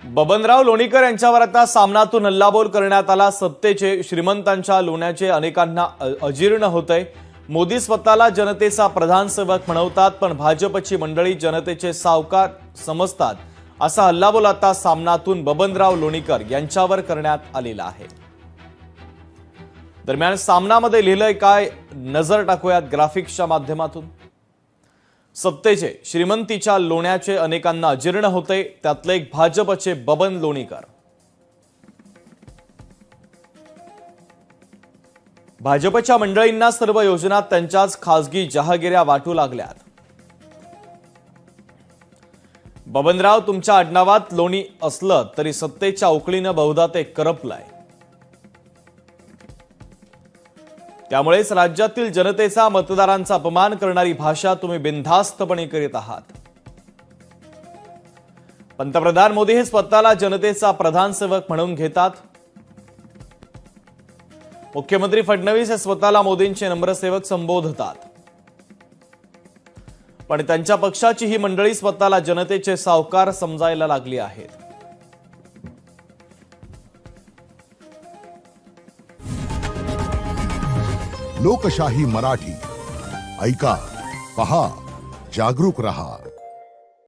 बबनराव लोणीकर यांच्यावर आता सामनातून हल्लाबोल करण्यात आला। सत्तेचे श्रीमंतांच्या लोण्याचे अनेकांना अजीर्ण होतंय। मोदी स्वतःला जनतेचा प्रधान सेवक म्हणवतात, पण भाजपची मंडळी जनतेचे सावकार समजतात, असा हल्लाबोल आता सामनातून बबनराव लोणीकर यांच्यावर करण्यात आलेला आहे। दरम्यान सामनामध्ये लिहिलंय काय, नजर टाकूयात ग्राफिक्सच्या माध्यमातून। सत्तेचे श्रीमंतीच्या लोण्याचे अनेकांना अजीर्ण होते, त्यातले एक भाजपचे बबन लोणीकर। भाजपच्या मंडळींना सर्व योजना त्यांच्याच खासगी जहागिऱ्या वाटू लागल्यात। बबनराव, तुमच्या आडनावात लोणी असलं तरी सत्तेच्या उकळीनं बहुधा ते करपलंय, त्यामुळेच राज्यातील जनतेचा मतदारांचा अपमान करणारी भाषा तुम्ही बिनधास्तपणे करीत आहात। पंतप्रधान मोदी हे स्वतःला जनतेचा प्रधान सेवक म्हणून घेतात। मुख्यमंत्री फडणवीस हे स्वतःला मोदींचे नम्रसेवक संबोधतात, पण त्यांच्या पक्षाची ही मंडळी स्वतःला जनतेचे सावकार समजायला लागली आहेत। लोकशाही मराठी ऐका, पहा, जागरूक रहा।